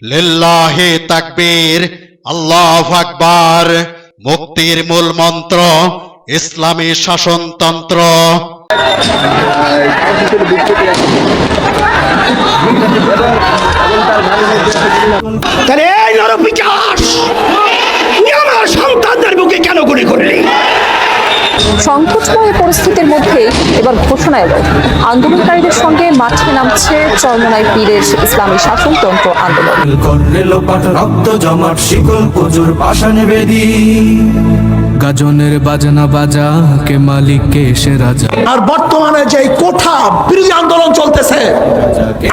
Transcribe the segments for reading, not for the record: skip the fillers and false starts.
লিল্লাহি তাকবীর, আল্লাহু আকবার। মুক্তির মূল মন্ত্র ইসলামী শাসনতন্ত্র। তাহলে এই নরপিশাচ আমার সন্তানদের বুকে কেন গুলি করলি? সংকটময় পরিস্থিতির মধ্যে এবার ঘোষণা এলো আন্দোলনকারীদের সঙ্গে মাঠে নামছে চরমোনাই পীরের ইসলামী শাসনতন্ত্র আন্দোলন। রক্ত জমাট শিকল পুজোর পাশানে বেদি গাজনের বাজনা বাজা কে মালিক কে সে রাজা। আর বর্তমানে যে কোঠা বিরোধী আন্দোলন চলতেছে,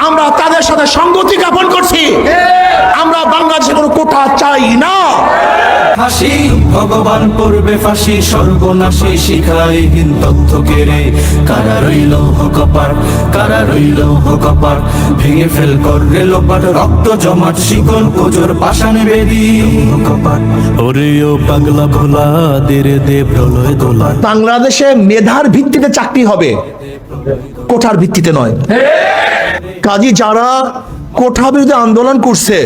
আমরা তাদের সাথে সংগতি জ্ঞাপন করছি। আমরা বাংলাদেশে কোনো কোঠা চাই না। ফাঁসি ভগবান করবে ফাঁসি, সর্বনাশী শিখাইহীন তথ্য কেড়ে কারা রইল কপার, কারা রইল কপার। ভেঙে ফেল করে লোপাট রক্ত জমাট শিকল পুজোর পাশানে বেদি কপার। ওরে ও পাগলা ভোলা দেরে দে প্রলয় দোলা। বাংলাদেশে মেধার ভিত্তিতে চাকরি হবে, কোঠার ভিত্তিতে নয়। কাজী যারা কোঠা বিরোধী আন্দোলন করছে,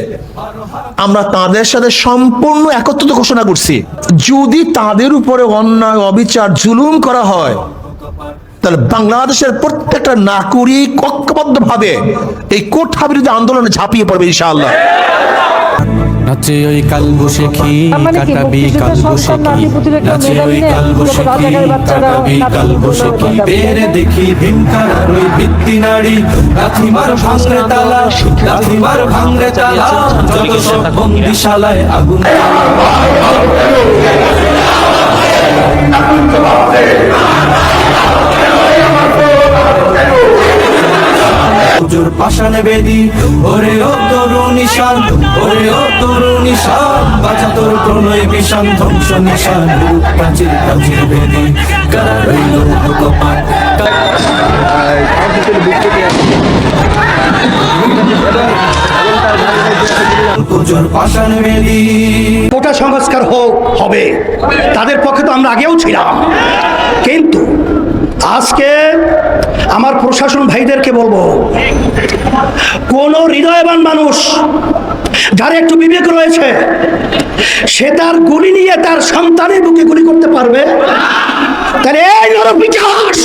আমরা তাদের সাথে সম্পূর্ণ একত্রিত ঘোষণা করছি। যদি তাদের উপরে অন্যায় অবিচার জুলুম করা হয়, তাহলে বাংলাদেশের প্রত্যেকটা নাগরিক ঐক্যবদ্ধভাবে এই কোঠা বিরোধী আন্দোলনে ঝাঁপিয়ে পড়বে ইনশাআল্লাহ। নাচে ওই কালবো শেখি কাটাবি কালবো শেখি, নাচে ওই কালবো শেখি কাটাবি কালবো শেখি। বেরে দেখি ভীমকার ওই ভিত্তি নারী, লাথি মার ভাঙরে তালা, লাথি মার ভাঙরে তালা। যত সব বন্দিশালায় আগুন পুজোর পাশানে বেদি। ওরে ও তরুণ ঈশান, ওরে ও তরুণ ঈশান, বাঁচা তোর প্রণয় বিষান ধ্বংস নিশান। প্রাচীর প্রাচীর বেদি কারা রইল কপার। পুজোর পাশানে বেদি। কোটা সংস্কার হবে, তাদের পক্ষে তো আমরা আগেও ছিলাম। কিন্তু আজকে আমার প্রশাসন ভাইদেরকে বলবো, কোন হৃদয়বান মানুষ যার একটু বিবেক রয়েছে, সে তার গুলি নিয়ে তার সন্তানের বুকে গুলি করতে পারবে? তাহলে এই নরপিশাচ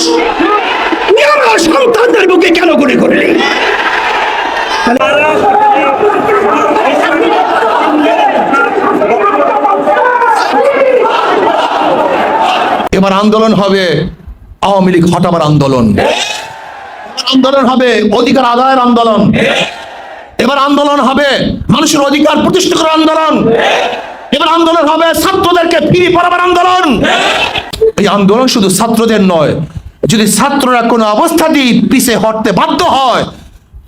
আমার সন্তানদের বুকে কেন গুলি করলি? এবার আন্দোলন হবে আওয়ামী লীগ হটাবার আন্দোলন, আন্দোলন হবে অধিকার আদায়ের আন্দোলন, এবার আন্দোলন হবে মানুষের অধিকার প্রতিষ্ঠা করার আন্দোলন, এবার আন্দোলন হবে ছাত্রদেরকে ফিরে পড়াবার আন্দোলন। এই আন্দোলন শুধু ছাত্রদের নয়, যদি ছাত্ররা কোনো অবস্থাতেই পিছে হটতে বাধ্য হয়,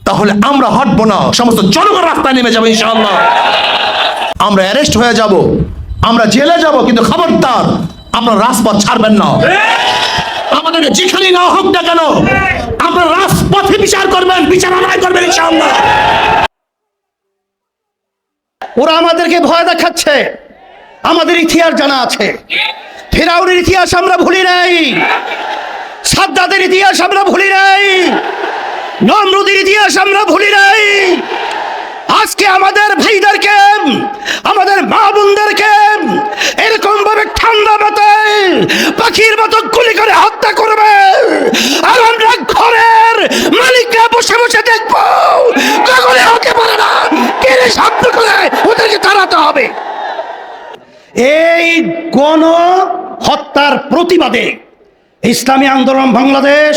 তাহলে আমরা হটবো না, সমস্ত জনগণ রাস্তায় নেমে যাবে ইনশাআল্লাহ। আমরা অ্যারেস্ট হয়ে যাব, আমরা জেলে যাব, কিন্তু খবরদার আপনারা রাজপথ ছাড়বেন না। আমাদেরকে যেখানেই না হোক না কেন, আপনারা রাজপথে বিচার করবেন, বিচার আদায় করবেন ইনশাআল্লাহ। ওরা আমাদেরকে ভয় দেখাচ্ছে, আমাদের ইতিহাস জানা আছে। ফিরাউনের ইতিহাস আমরা ভুলি নাই, সাদ্দাতের ইতিহাস আমরা ভুলি নাই, নমরুদের ইতিহাস আমরা ভুলি নাই। আজকে আমাদের ভাইদেরকে, আমাদের মা বোনদেরকে এরকম ভাবে ঠান্ডা মাথায় পাখির মতো গুলি করে হত্যা করবে, আর আমরা ঘরের মালিকরা বসে বসে দেখবো কখনো হতে পারে না, কেড়ে শব্দ করে ওদেরকে তাড়াতে হবে। এই গণ হত্যার প্রতিবাদে ইসলামী আন্দোলন বাংলাদেশ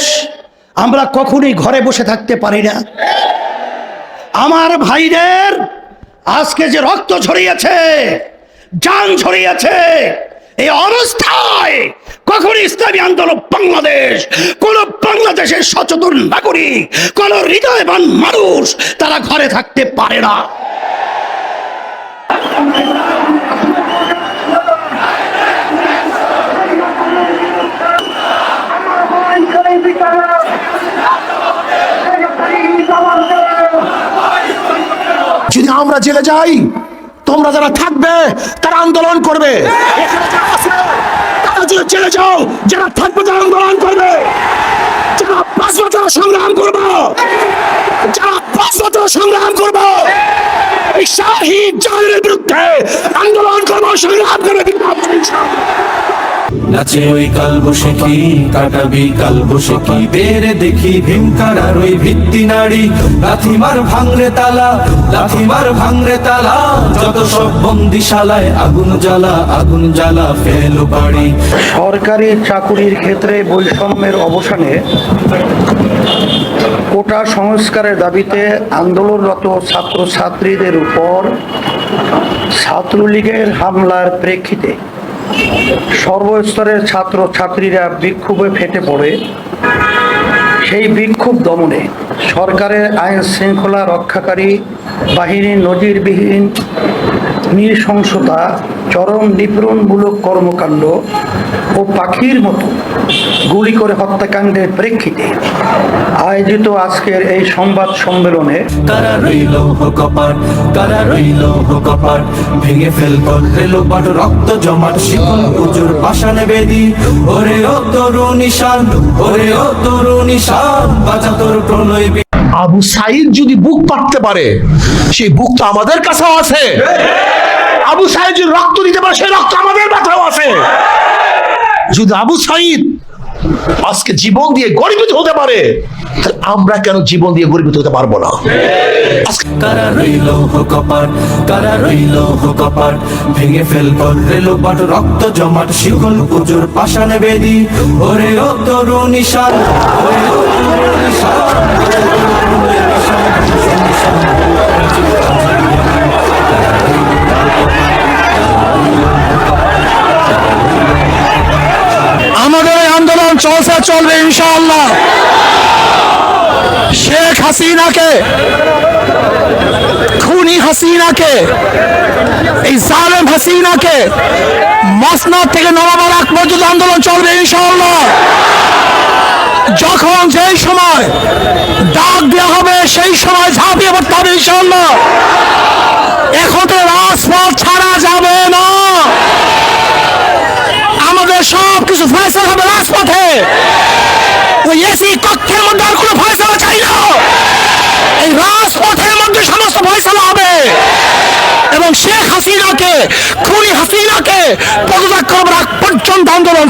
আমরা কখনোই ঘরে বসে থাকতে পারি না। আমার ভাইদের আজকে যে রক্ত ঝরিয়েছে, জান ঝরিয়েছে, এই অবস্থায় কখনো ইসলামী আন্দোলন বাংলাদেশ, কোন বাংলাদেশের সচেতন নাগরিক, কোন হৃদয়বান মানুষ তারা ঘরে থাকতে পারে না। যদি আমরা জেলে যাই, তোমরা যারা থাকবে তারা আন্দোলন করবে। জেলে যাও, যারা থাকবে তারা আন্দোলন করবে। যারা 5 বছর সংগ্রাম করবো, যারা 5 বছর সংগ্রাম করবো, এই শাহিদ জাহানের বিরুদ্ধে আন্দোলন করবো, সংগ্রাম করে নাচে ওই কালবৈশাখী কাটাবি কালবৈশাখী বেড়ে দেখি ভীমকারার ওই ভিত্তি নারী লাথিমার ভাঙরে তালা, লাথিমার ভাঙরে তালা, যত সব বন্দিশালায় আগুন জ্বালা ফেলো বাড়ি। সরকারি চাকুরির ক্ষেত্রে বৈষম্যের অবসানে কোটা সংস্কারের দাবিতে আন্দোলনরত ছাত্রছাত্রীদের উপর ছাত্রলীগের হামলার প্রেক্ষিতে সর্বস্তরের ছাত্রছাত্রীরা বিক্ষোভে ফেটে পড়ে। সেই বিক্ষোভ দমনে সরকারের আইন শৃঙ্খলা রক্ষাকারী বাহিনীর নজিরবিহীন নৃশংসতা, চরম নিপীড়নমূলক কর্মকাণ্ড ও পাখির মতো গুলি করে হত্যাকাণ্ডের প্রেক্ষিতে আয়োজিত আজকের এই সংবাদ সম্মেলনে কারা রইল কপাট, কারা রইল কপাট, ভেঙে ফেল করলে লোপাট, রক্ত জমাট শিকল উজুর পাষাণে বেদি। ওরে ও তরুণ নিশান, ওরে ও তরুণ নিশান, বাঁচা তোর প্রণয়। আবু সাইদ যদি বুক পাততে পারে, সেই বুক তো আমাদের কাছেও আছে। আবু সাইদ যদি রক্ত দিতে পারে, সেই রক্ত আমাদের কাছেও আছে। যদি আবু সাইদ আজকে জীবন দিয়ে গর্বিত হতে পারে, তাহলে আমরা কেন জীবন দিয়ে গর্বিত হতে পারবো না? কারা রইল কপাট, কারা রইল কপাট, ভেঙে ফেল করলে লোপাট, রক্ত জমাট শিকল উজুর পাষাণে বেদি। ওরে ও তরুণ নিশান, ওরে ও তরুণ নিশান, আমাদের এই আন্দোলন চলবে ইনশাআল্লাহ। শেখ হাসিনাকে, খুনি হাসিনাকে, এই জালেম হাসিনাকে মসনদ থেকে নড়াবার আগ পর্যন্ত আন্দোলন চলবে ইনশাআল্লাহ। যখন যেই সময় ডাক দেওয়া হবে, সেই সময় ঝাঁপিয়ে পড়তে হবে ইনশাআল্লাহ। এখন তো রাজপথ ছাড়া যাবে না। আমাদের সবকিছু ফয়সালা হবে রাজপথে। ওই এসি কক্ষের মধ্যে আর কোনো ফয়সালা চাই না। এই রাজপথের মধ্যে সমস্ত ফয়সালা হবে এবং শেখ হাসিনাকে, খুনি হাসিনাকে পদত্যাগ করবার আগ পর্যন্ত আন্দোলন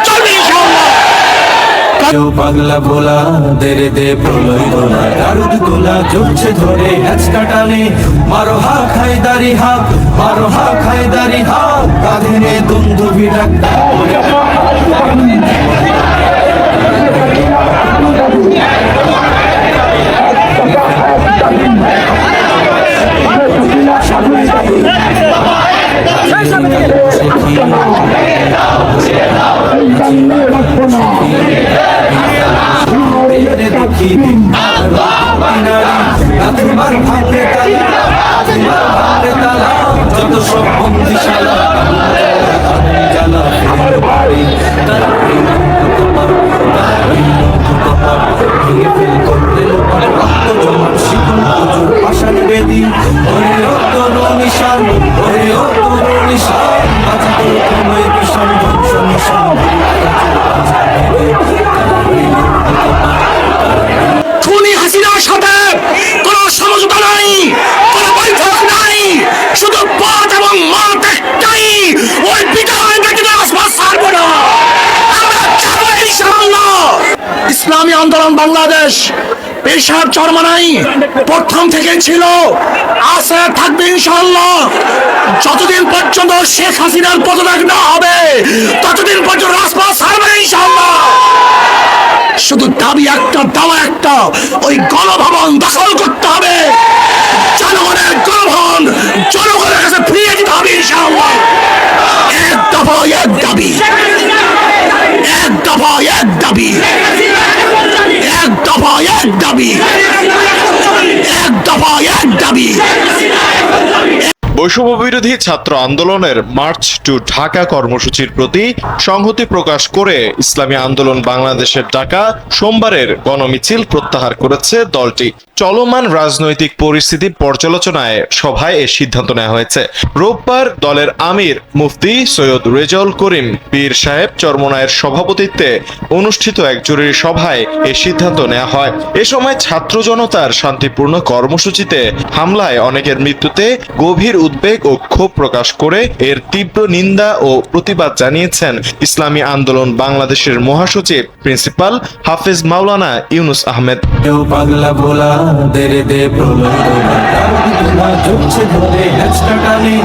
চলবে ইনশাআল্লাহ। পাগলা ভোলা দেরে দে প্রলয় দোলা, দারুদ গোলা জ্বলছে ধরে হ্যাচকা টানে, মারো হা খায়দারি হাত, মারো হা খায়দারি হাত, কাঁধে দুন্দুভি ডাক। দেখি লাথিমার ভাঙরে তালা, লাথিমার ভাঙরে তালা, যত সব বন্দিশালা জ্বালা ফেলো বাড়ি। কারা রইল কপাট, কারা রইল কপাট, ভেঙে ফেল করলে লোপাট, রক্ত জমাট শিকল উজুর পাষাণে বেদি। ওরে ও তরুণ নিশান, ওরে ও তরুণ নিশান, বাঁচা তোর প্রণয় বিশাল ধ্বংস নিশান। খুনি হাসিনার সাথে কোনো সমঝোতা নাই, কোনো বৈঠক নাই, শুধু পথ এবং মাঠ একটাই। ওই বিদায় দেখে রাজপথ ছাড়বো না, আমরা যাবো ইনশাআল্লাহ। ইসলামী আন্দোলন বাংলাদেশ পেশার চরমনাই প্রথম থেকে ছিল, আছে, থাকবে ইনশাআল্লাহ। যতদিন পর্যন্ত শেখ হাসিনার পদত্যাগ না হবে, ততদিন পর্যন্ত রাজপথ ছাড়বে ইনশাআল্লাহ। শুধু দাবি একটা, দাওয়া একটা, ওই গণভবন দখল করতে হবে। জনগণের গণভবন জনগণের কাছে ফিরিয়ে দিতে হবে ইনশাআল্লাহ। এক দফা এক দাবি, এক দফা এক দাবি, এক দফা এক দাবি, এক দফা এক দাবি। বৈষম্য বিরোধী ছাত্র আন্দোলনের মার্চ টু ঢাকা কর্মসূচির প্রতি সংহতি প্রকাশ করে ইসলামী আন্দোলন বাংলাদেশের ডাকা সোমবারের গণমিছিল প্রত্যাহার করেছে দলটি। চলমান রাজনৈতিক পরিস্থিতি পর্যালোচনায় সভায় এ সিদ্ধান্ত নেওয়া হয়েছে। রোববার দলের আমির মুফতি সৈয়দ রেজাউল করিম পীর সাহেব চরমোনাইয়ের সভাপতিত্বে অনুষ্ঠিত এক জরুরি সভায় এ সিদ্ধান্ত নেওয়া হয়। এ সময় ছাত্র জনতার শান্তিপূর্ণ কর্মসূচিতে হামলায় অনেকের মৃত্যুতে গভীর উদ্বেগ ও ক্ষোভ প্রকাশ করে এর তীব্র নিন্দা ও প্রতিবাদ জানিয়েছেন ইসলামী আন্দোলন বাংলাদেশের মহাসচিব প্রিন্সিপাল হাফেজ মাওলানা ইউনুস আহমেদ। পাগলা ভোলা দেরে দে প্রলয় ঝুঁকছে ধরে হেঁচকা টানে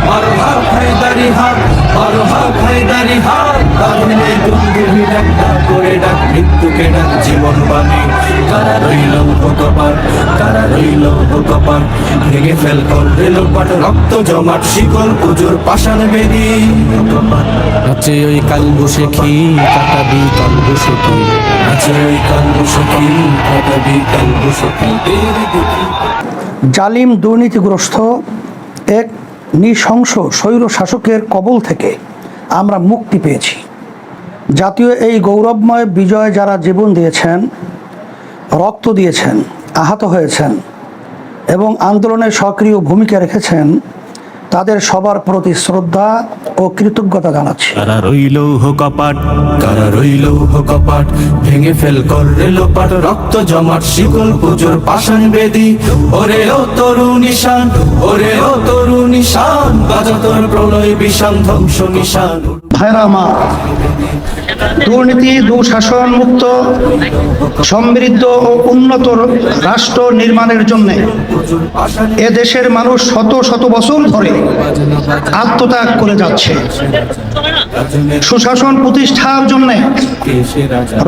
মারো হাত হায়দারি হাত মারো হাত হায়দারি হাত তাহলে দুর্গি ডাক্তা করে ডাক মৃত্যুকে ডাক জীবন বাণী কারা রইল কপার কারা রইল কপার ভেঙে ফেল কর রেলো পাট রক্ত জমাট শিকল পুজোর পাষাণ বেদি আছে ওই কাল বসে খি কাটাবি কাল বসে খি আছে ওই কাল বসে খি কাটাবি কাল বসে খি জালিম দুর্নীতিগ্রস্ত এক নৃশংস স্বৈর শাসকের কবল থেকে আমরা মুক্তি পেয়েছি। জাতীয় এই গৌরবময় বিজয় যারা জীবন দিয়েছেন, রক্ত দিয়েছেন, আহত হয়েছেন এবং আন্দোলনে সক্রিয় ভূমিকা রেখেছেন, তাদের সবার প্রতি শ্রদ্ধা ও কৃতজ্ঞতা জানাচ্ছি। কারা রইল কপাট কারা রইল কপাট ভেঙে ফেল কর রেলো পাট রক্ত জমাট শিকল পুজোর পাষাণ বেদি ওরে ও তরু নিশান ওরে ও তরু নিশান বাজা তোর প্রলয় বিষাণ ধ্বংস নিশান। ভাইরা আমার, দুর্নীতি দুঃশাসন মুক্ত সমৃদ্ধ ও উন্নত রাষ্ট্র নির্মাণের জন্য এ দেশের মানুষ শত শত বছর ধরে আত্মত্যাগ করে যাচ্ছে। সুশাসন প্রতিষ্ঠার জন্য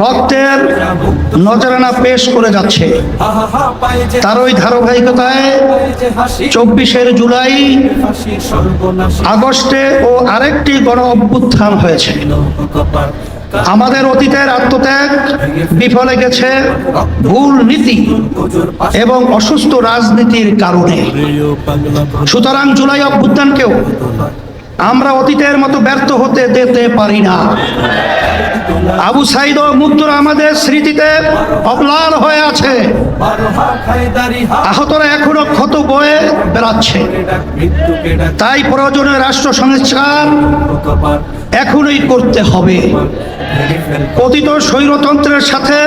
রক্তের নজরানা পেশ করে যাচ্ছে। তারই ধারাবাহিকতায় 24শে জুলাই, আগস্টে ও আরেকটি গণ অভ্যুত্থান হয়েছে। আমাদের অতীতের আত্মত্যাগ বিফলে গেছে ভুল নীতি এবং অসুস্থ রাজনীতির কারণে। সুতরাং জুলাই অভ্যুত্থানকেও আমরা অতীতের মতো ব্যর্থ হতে দিতে পারি না। আবু সাইদ ও মুগ্ধরা আমাদের স্মৃতিতে অম্লান হয়ে আছে। আহতরা এখনো ক্ষত বয়ে বেড়াচ্ছে। তাই প্রয়োজনীয় রাষ্ট্র সংস্কার এখনই করতে হবে। পতিত স্বৈরতন্ত্রের সাথে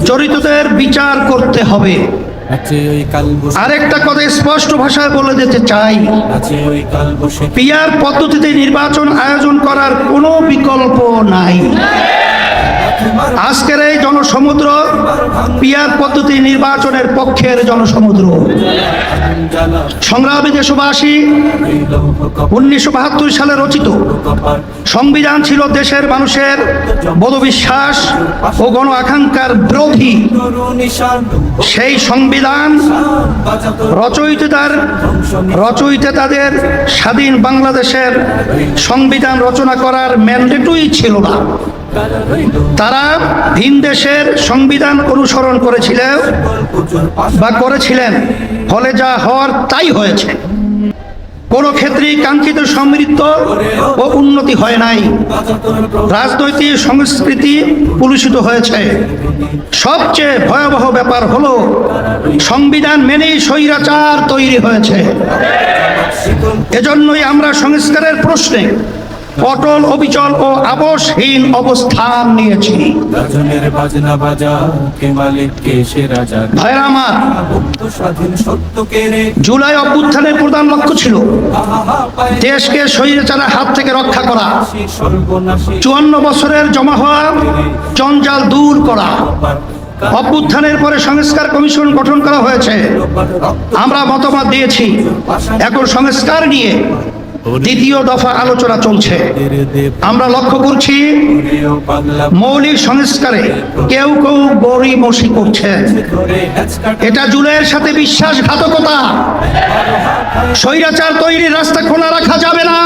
জড়িতদের বিচার করতে হবে। আরেকটা কথা স্পষ্ট ভাষায় বলে দিতে চাই, পিআর পদ্ধতিতে নির্বাচন আয়োজন করার কোনো বিকল্প নাই। আজকের এই জনসমুদ্র পিআর পদ্ধতি নির্বাচনের পক্ষের জনসমুদ্র। সংগ্রামী দেশবাসী, 1972 সালে রচিত সংবিধান ছিল দেশের মানুষের বোধবিশ্বাস ও গণ আকাঙ্ক্ষার বিরোধী। সেই সংবিধান রচয়িতাদের স্বাধীন বাংলাদেশের সংবিধান রচনা করার ম্যান্ডেটই ছিল না। তারা ভিন দেশের সংবিধান অনুসরণ করেছিলেন, ফলে যা হওয়ার তাই হয়েছে। কোন ক্ষেত্রেই কাঙ্ক্ষিত সমৃদ্ধ ও উন্নতি হয় নাই। রাজনৈতিক সংস্কৃতি কলুষিত হয়েছে। সবচেয়ে ভয়াবহ ব্যাপার হলো সংবিধান মেনেই স্বৈরাচার তৈরি হয়েছে। এজন্যই আমরা সংস্কারের প্রশ্নে অটল, অবিচল ও আবশহীন অবস্থান নিয়েছি। ভাইরা আমার, জুলাই অভ্যুত্থানের প্রধান লক্ষ্য ছিল দেশকে স্বৈরাচারের হাত থেকে রক্ষা করা, 54 বছরের জমা হওয়া জঞ্জাল দূর করা। অভ্যুত্থানের পরে সংস্কার কমিশন গঠন করা হয়েছে। আমরা মতামত দিয়েছি। এখন সংস্কার নিয়ে দ্বিতীয় দফা আলোচনা চলছে। আমরা লক্ষ্য করছি মৌলিক সংস্কারে কেউ কেউ গড়িমসি করছে। এটা জুলাইয়ের সাথে বিশ্বাসঘাতকতা। স্বৈরাচার তৈরির রাস্তা খোলা রাখা যাবে না।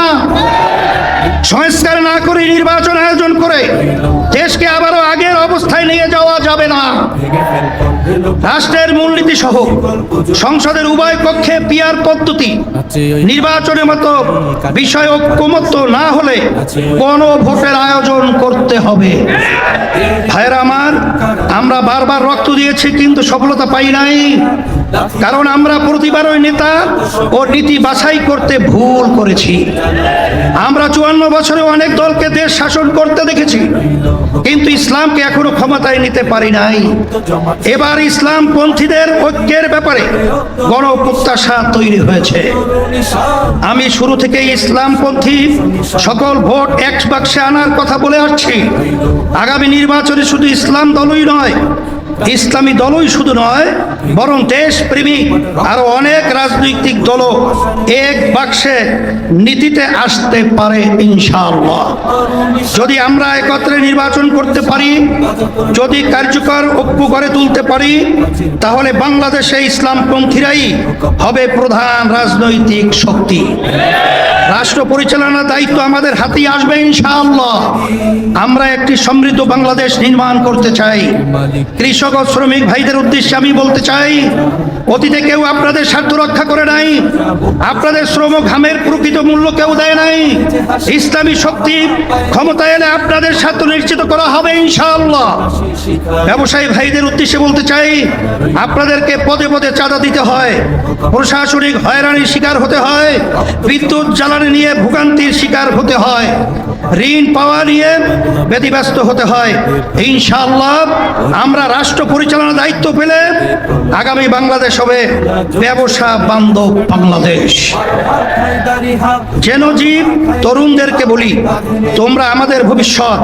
সংস্কার না করে নির্বাচন আয়োজন করে দেশকে আবারও আগের অবস্থায় নিয়ে যাওয়া যাবে হবে না। রাষ্ট্রের মূলনীতি সহ সংসদের উভয় কক্ষে পিয়ার পদ্ধতি নির্বাচনের মতো বিষয় ঐক্যমত্য না হলে গণভোটের আয়োজন করতে হবে। ভাইয়েরা আমার, আমরা বারবার রক্ত দিয়েছি কিন্তু সফলতা পাই নাই, কারণ আমরা প্রতিবার ওই নেতা ও নীতি বাছাই করতে ভুল করেছি। আমরা 54 বছরে অনেক দলকে দেশ শাসন করতে দেখেছি, কিন্তু ইসলামকে এখনো ক্ষমতায় নিতে পারি নাই। এবার ইসলামপন্থীদের ঐক্যের ব্যাপারে গণপ্রত্যাশা তৈরি হয়েছে। আমি শুরু থেকে ইসলামপন্থী সকল ভোট এক বাক্সে আনার কথা বলে আসছি। আগামী নির্বাচনে শুধু ইসলাম দলই নয়, ইসলামী দলই শুধু নয়, বরং দেশপ্রেমিক আরো অনেক রাজনৈতিক দলও এক বাক্সে নীতিতে আসতে পারে ইনশাআল্লাহ। যদি আমরা একত্রে নির্বাচন করতে পারি, যদি কার্যকর ঐক্য গড়ে তুলতে পারি, তাহলে বাংলাদেশে ইসলামপন্থীরাই হবে প্রধান রাজনৈতিক শক্তি। রাষ্ট্র পরিচালনার দায়িত্ব আমাদের হাতেই আসবে ইনশাআল্লাহ। আমরা একটি সমৃদ্ধ বাংলাদেশ নির্মাণ করতে চাই। কৃষক ও শ্রমিক ভাইদের উদ্দেশ্যে আমি বলতে চাই, অতীতে কেউ আপনাদের স্বার্থ রক্ষা করে নাই, আপনাদের শ্রম ঘামের প্রকৃত মূল্য কেউ দেয় নাই। ইসলামী শক্তি ক্ষমতায় এলে আপনাদের স্বার্থ নিশ্চিত করা হবে ইনশাআল্লাহ। ব্যবসায়ী ভাইদের উদ্দেশ্যে বলতে চাই, আপনাদেরকে পদে পদে চাঁদা দিতে হয়, প্রশাসনিক হয়রানির শিকার হতে হয়, বিদ্যুৎ জ্বালানি নিয়ে ভোগান্তির শিকার হতে হয়, ঋণ পাওয়া নিয়ে ব্যতিব্যস্ত হতে হয়। ইনশাআল্লাহ আমরা রাষ্ট্র পরিচালনার দায়িত্ব পেলে আগামী বাংলাদেশ হবে ব্যবসা বান্ধব বাংলাদেশ। যেন জীব তরুণদেরকে বলি, তোমরা আমাদের ভবিষ্যৎ,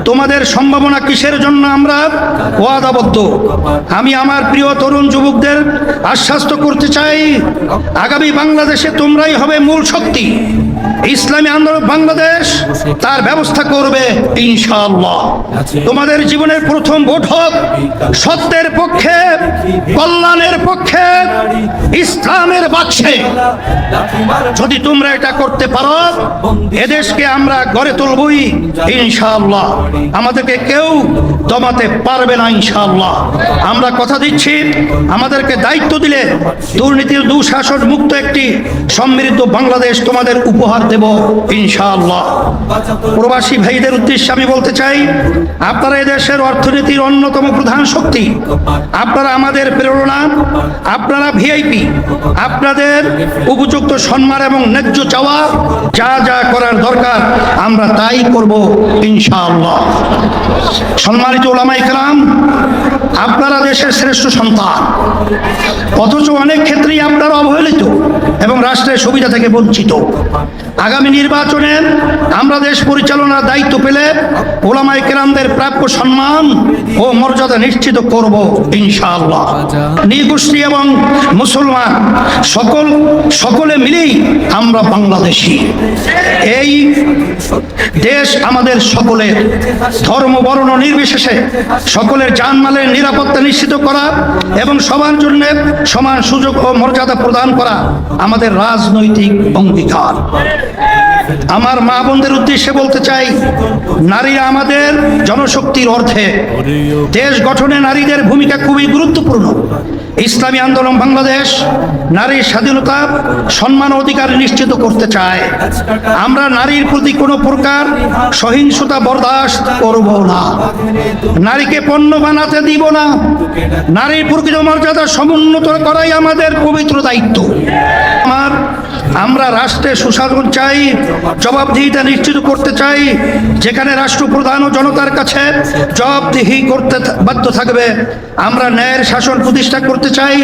তোমাদের সম্ভাবনা কিসের জন্য আমরা ওয়াদাবদ্ধ। আমি আমার প্রিয় তরুণ যুবকদের আশ্বস্ত করতে চাই, আগামী বাংলাদেশে তোমরাই হবে মূল শক্তি। ইসলামী আন্দোলন বাংলাদেশ তার ব্যবস্থা করবে ইনশাআল্লাহ। তোমাদের জীবনের প্রথম ভোট হোক সত্যের পক্ষে, কল্যাণের পক্ষে, ইসলামের বাক্সে। যদি তোমরা এটা করতে পারো, এদেশকে আমরা গড়ে তুলবই ইনশাআল্লাহ। আমাদেরকে কেউ দমাতে পারবে না ইনশাআল্লাহ। আমরা কথা দিচ্ছি, আমাদেরকে দায়িত্ব দিলে দুর্নীতির দুঃশাসন মুক্ত একটি সমৃদ্ধ বাংলাদেশ তোমাদের উপহার দেব ইনশাআল্লাহ। প্রবাসী ভাইদের উদ্দেশ্যে আমি বলতে চাই, আপনারা এদেশের অর্থনীতির অন্যতম প্রধান শক্তি, আপনারা আমাদের প্রেরণা, আপনারা ভিআইপি। আপনাদের উপযুক্ত সম্মান এবং ন্যায্য চাওয়া, যা যা করার দরকার আমরা তাই করব ইনশাআল্লাহ। সম্মানিত ওলামায়ে কেরাম, আপনারা দেশের শ্রেষ্ঠ সন্তান, অথচ অনেক ক্ষেত্রেই আপনারা অবহেলিত এবং রাষ্ট্রের সুবিধা থেকে বঞ্চিত। আগামী নির্বাচনে আমরা দেশ পরিচালনার দায়িত্ব পেলে ওলামায়ে কেরামদের প্রাপ্য সম্মান ও মর্যাদা নিশ্চিত করব ইনশাআল্লাহ। নৃগোষ্ঠী এবং মুসলমান সকলে মিলেই আমরা বাংলাদেশি। এই দেশ আমাদের সকলের, ধর্ম বর্ণ নির্বিশেষে সকলের জানমালের নিরাপত্তা নিশ্চিত করা এবং সবার জন্য সমান সুযোগ ও মর্যাদা প্রদান করা আমাদের রাজনৈতিক অঙ্গীকার। আমার মা বোনদের উদ্দেশ্যে বলতে চাই, নারীরা আমাদের জনশক্তির অর্থে। দেশ গঠনে নারীদের ভূমিকা খুবই গুরুত্বপূর্ণ। ইসলামী আন্দোলন বাংলাদেশ নারীর স্বাধীনতা, সম্মান, অধিকার নিশ্চিত করতে চায়। আমরা নারীর প্রতি কোনো প্রকার সহিংসতা বরদাস্ত করব না, নারীকে পণ্য বানাতে দিব না। নারীর প্রকৃত মর্যাদা সমুন্নত করাই আমাদের পবিত্র দায়িত্ব। আমরা রাষ্ট্রে সুশাসন চাই, জবাবদিহিতা নিশ্চিত করতে চাই, যেখানে রাষ্ট্রপ্রধান ও জনতার কাছে জবাবদিহি করতে বাধ্য থাকবে। আমরা ন্যায়ের শাসন প্রতিষ্ঠা করতে চাই,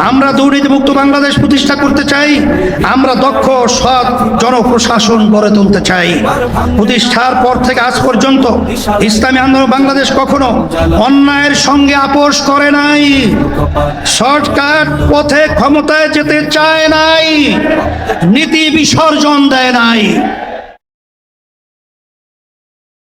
আমরা দুর্নীতিমুক্ত বাংলাদেশ প্রতিষ্ঠা করতে চাই, আমরা দক্ষ সৎ জনপ্রশাসন গড়ে তুলতে চাই। প্রতিষ্ঠার পর থেকে আজ পর্যন্ত ইসলামী আন্দোলন বাংলাদেশ কখনো অন্যায়ের সঙ্গে আপোষ করে নাই, শর্টকাট পথে ক্ষমতায় যেতে চায় নাই, নীতি বিসর্জন দেয় নাই।